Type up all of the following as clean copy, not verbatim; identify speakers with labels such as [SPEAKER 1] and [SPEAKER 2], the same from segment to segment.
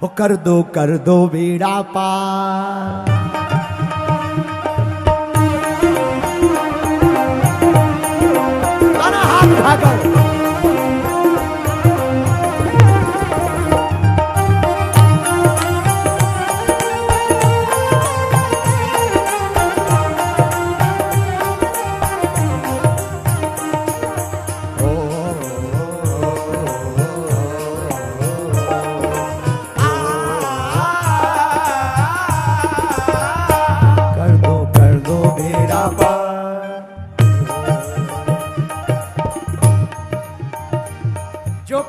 [SPEAKER 1] वो कर दो बेड़ा पार। हाथ उठाकर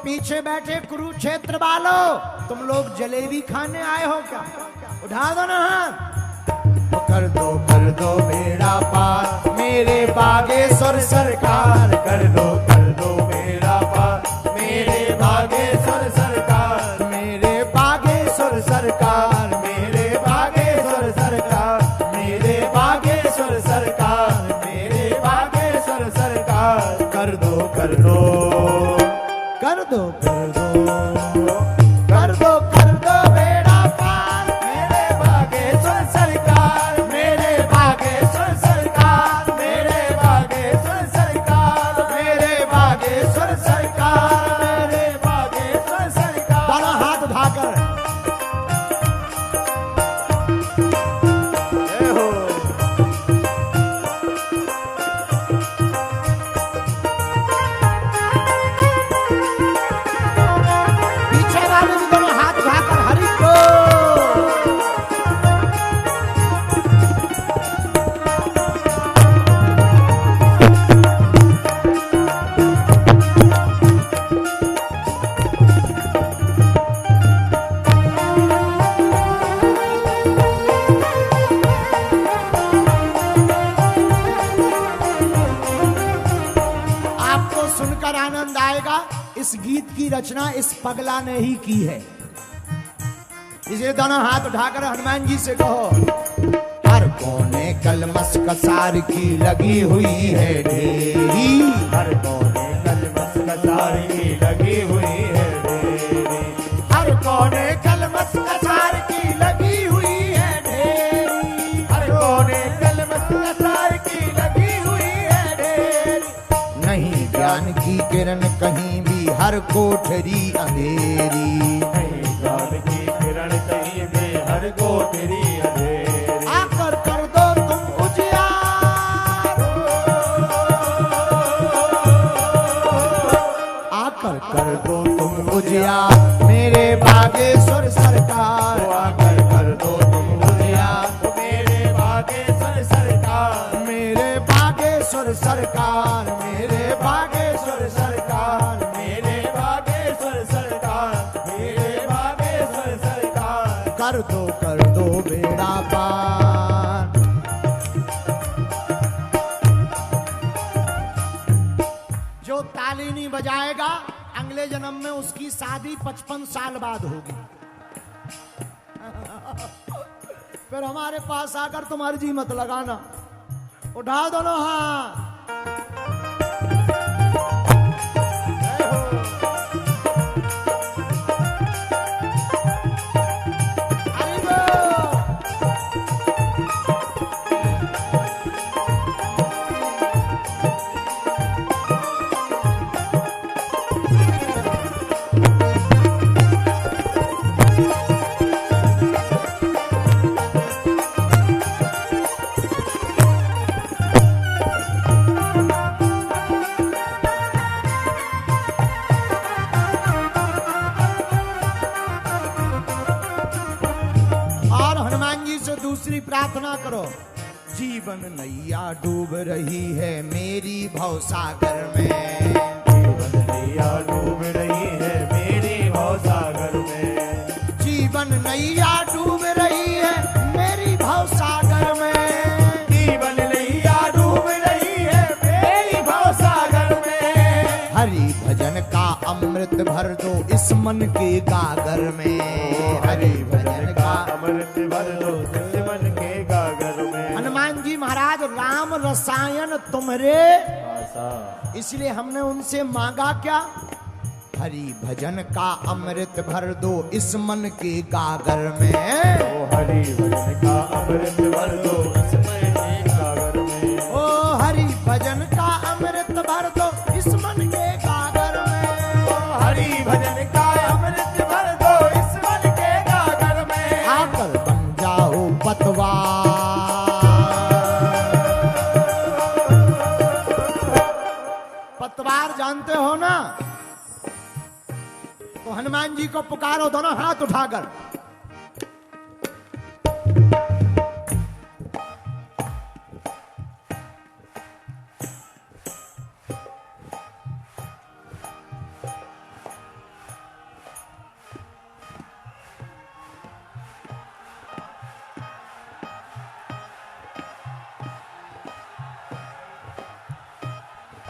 [SPEAKER 1] पीछे बैठे कुरुक्षेत्र वालों, तुम लोग जलेबी खाने आए हो क्या? उठा दो ना हाथ। कर दो बेड़ा पार मेरे बागेश्वर सरकार। कर दो बेड़ा पार मेरे बागेश्वर सरकार। मेरे बागेश्वर सरकार। मेरे बागेश्वर सरकार। मेरे बागेश्वर सरकार। मेरे बागेश्वर सरकार। कर दो कर दो बेड़ा पार मेरे बागेश्वर सरकार। मेरे बागेश्वर सरकार। मेरे बागेश्वर सरकार। मेरे बागेश्वर सरकार। मेरे बागेश्वर सरकार। दोनों हाथ उठाकर आनंद आएगा। इस गीत की रचना इस पगला ने ही की है। इसे दोनों हाथ उठाकर हनुमान जी से कहो। हर कोने कलमस कसार की लगी हुई है ढेरी। हर कोने कलमस कसार की लगी हुई है ढेरी। हर कोने कलमस कसार की लगी हुई है ढेरी। हर कोने कलमस कसार की लगी हुई है ढेरी। नहीं ज्ञान की किरण कहीं भी, हर कोठरी अंधेरी। नहीं ज्ञान की किरण कहीं भी, हर कोठरी अंधेरी। आकर कर दो तुम उजियार। आकर कर दो तुम उजियार मेरे बागेश्वर सरकार। आकर कर दो तुम उजियार मेरे बागेश्वर सरकार। मेरे बागेश्वर सरकार। मेरे बागेश्वर सरकार। मेरे बागेश्वर सरकार। मेरे बागेश्वर सरकार। कर दो बेड़ा पार। जो ताली नहीं बजाएगा अगले जन्म में उसकी शादी 55 साल बाद होगी। फिर हमारे पास आकर तुम अर्जी मत लगाना। उठा दो ना हाथ। दूसरी प्रार्थना करो। जीवन नैया डूब रही है मेरी भवसागर में। जीवन नैया डूब रही है मेरी भवसागर में। जीवन नैया डूब रही है मेरी भवसागर में। जीवन नैया डूब रही है मेरी भवसागर में। हरि भजन का अमृत भर दो इस मन के गागर में। हरि भजन का अमृत भर दो इस मन के गागर में। हनुमान जी महाराज राम रसायन तुम्हारे, इसलिए हमने उनसे मांगा क्या? हरि भजन का अमृत भर दो इस मन के गागर में।
[SPEAKER 2] ओ हरि भजन का अमृत भर दो इस मन के गागर में।
[SPEAKER 1] ओ हरि भजन का अमृत भर दो इस मन के गागर में।
[SPEAKER 2] ओ हरि भजन का अमृत भर दो इस मन के गागर में।
[SPEAKER 1] आकर बन जाओ पतवार। पतवार जानते हो ना, तो हनुमान जी को पुकारो दोनों हाथ उठाकर।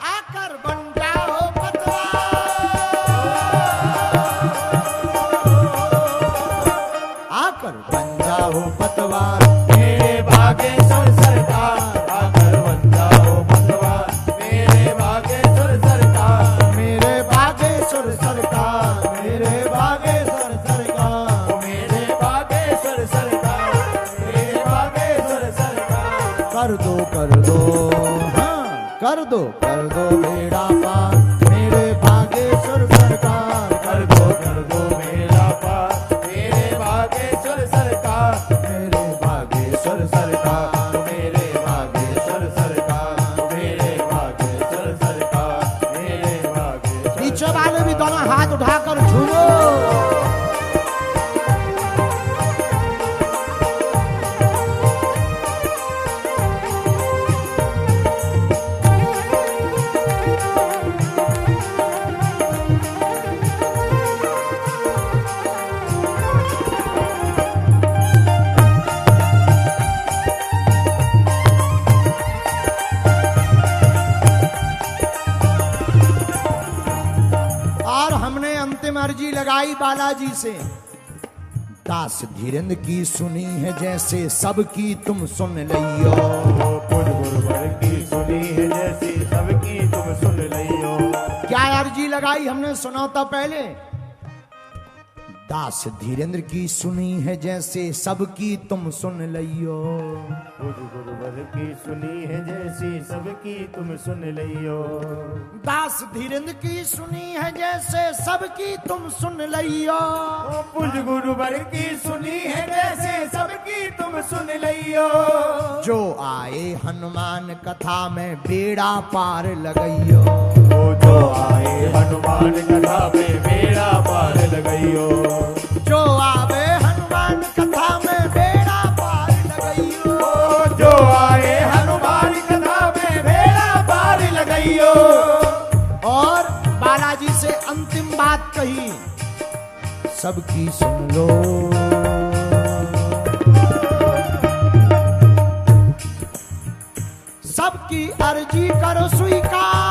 [SPEAKER 1] आकर बन जाओ आकर बन जाओ पतवार
[SPEAKER 2] मेरे बागेश्वर सरकार। आकर बन जाओ पतवार मेरे बागेश्वर सरकार।
[SPEAKER 1] मेरे बागेश्वर सरकार। मेरे बागेश्वर सरकार।
[SPEAKER 2] मेरे बागेश्वर सरकार। मेरे बागेश्वर सरकार।
[SPEAKER 1] कर दो हाँ कर दो बेड़ा पार मेरे बागेश्वर सरकार।
[SPEAKER 2] कर दो मेरा पार मेरे बागेश्वर सरकार।
[SPEAKER 1] मेरे बागेश्वर सरकार।
[SPEAKER 2] मेरे बागेश्वर सरकार। मेरे बागेश्वर सरकार। मेरे बागेश्वर।
[SPEAKER 1] पीछे वाले भी दोनों हाथ उठाकर झूमो। और हमने अंतिम अर्जी लगाई बालाजी से, दास धीरेन्द्र की सुनी है जैसे सबकी तुम सुन लियो।
[SPEAKER 2] पुज गुरुवर की सुनी है जैसी सबकी तुम सुन लियो।
[SPEAKER 1] क्या अर्जी लगाई हमने सुना था पहले, दास धीरेन्द्र की सुनी है जैसे सबकी तुम सुन लियो।
[SPEAKER 2] पुज गुरुवर की सुनी है जैसी सबकी तुम सुन लियो।
[SPEAKER 1] दास धीरेन्द्र की सुनी है जैसे सबकी तुम सुन लियो।
[SPEAKER 2] पुज गुरुवर की सुनी है जैसे सबकी तुम सुन लियो।
[SPEAKER 1] जो आए हनुमान कथा में बेड़ा पार लगइयो।
[SPEAKER 2] जो आए हनुमान कथा में बेड़ा पार लगइयो।
[SPEAKER 1] जो आवे हनुमान कथा में बेड़ा पार लगइयो।
[SPEAKER 2] जो आए हनुमान कथा में बेड़ा पार लगइयो।
[SPEAKER 1] और बालाजी से अंतिम बात कही, सबकी सुन लो। सबकी अर्जी करो स्वीकार।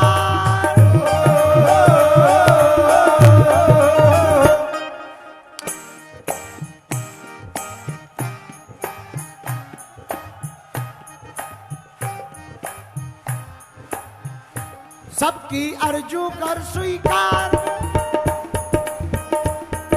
[SPEAKER 1] सबकी अर्जू कर स्वीकार।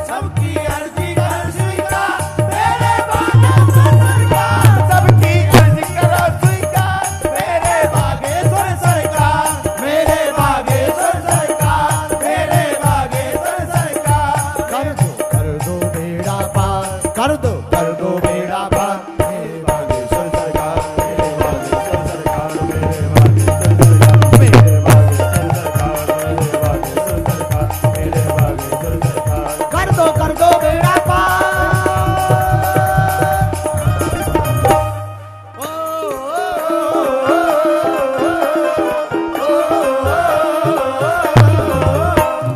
[SPEAKER 2] सबकी अर्जी कर स्वीकार मेरे बागेश्वर सरकार। सबकी अर्जी करो स्वीकार मेरे बागेश्वर सरकार। मेरे बागेश्वर सरकार। मेरे बागेश्वर सरकार।
[SPEAKER 1] कर दो बेड़ा पार। कर दो बेड़ा पार
[SPEAKER 2] मेरे बागेश्वर सरकार। मेरे बागेश्वर सरकार। मेरे बागेश्वर सरकार। मेरे बागेश्वर सरकार। मेरे बागेश्वर सरकार।
[SPEAKER 1] कर दो बेड़ा पार।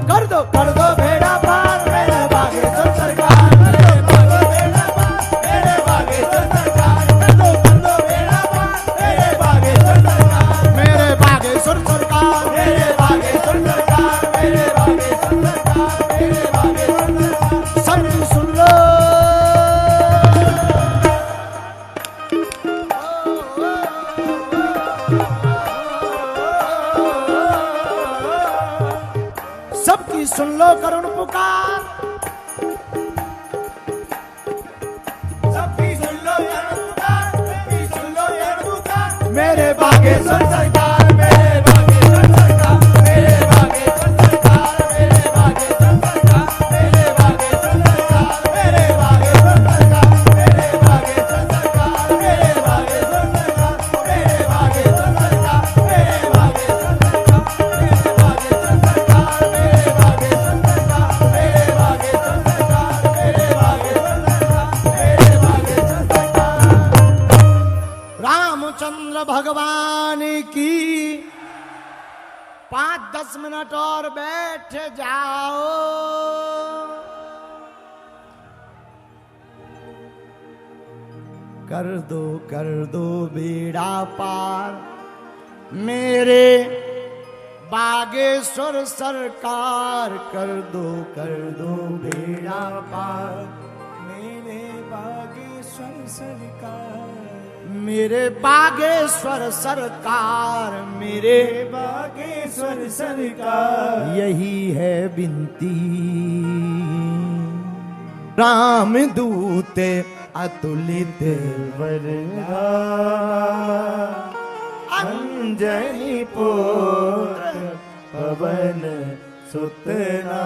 [SPEAKER 1] कर दो बेड़ा पार मेरे बागेश्वर सरकार। मेरे बागेश्वर सरकार।
[SPEAKER 2] मेरे बागेश्वर सरकार, मेरे बागेश्वर सरकार, मेरे बागेश्वर सरकार, मेरे बागेश्वर सरकार, मेरे बागेश्वर सरकार, मेरे बागेश्वर सरकार, मेरे बागेश्वर सरकार, मेरे बागेश्वर सरकार, मेरे बागेश्वर सरकार, मेरे बागेश्वर सरकार, मेरे बागेश्वर सरकार, मेरे बागेश्वर सरकार, मेरे बागेश्वर सरकार, मेरे बागेश्वर सरकार, मेरे बागेश्वर सरकार।
[SPEAKER 1] रामचंद्र भगवान की 5-10 मिनट और बैठ जाओ। कर दो बेड़ा पार मेरे बागेश्वर सरकार, कर दो बेड़ा पार
[SPEAKER 2] मेरे बागेश्वर सरकार,
[SPEAKER 1] मेरे बागेश्वर सरकार, मेरे
[SPEAKER 2] बागेश्वर सरकार,
[SPEAKER 1] यही है विनती। रामदूत अतुलित
[SPEAKER 2] वरदा अंजनी पुत्र पवन सुतना।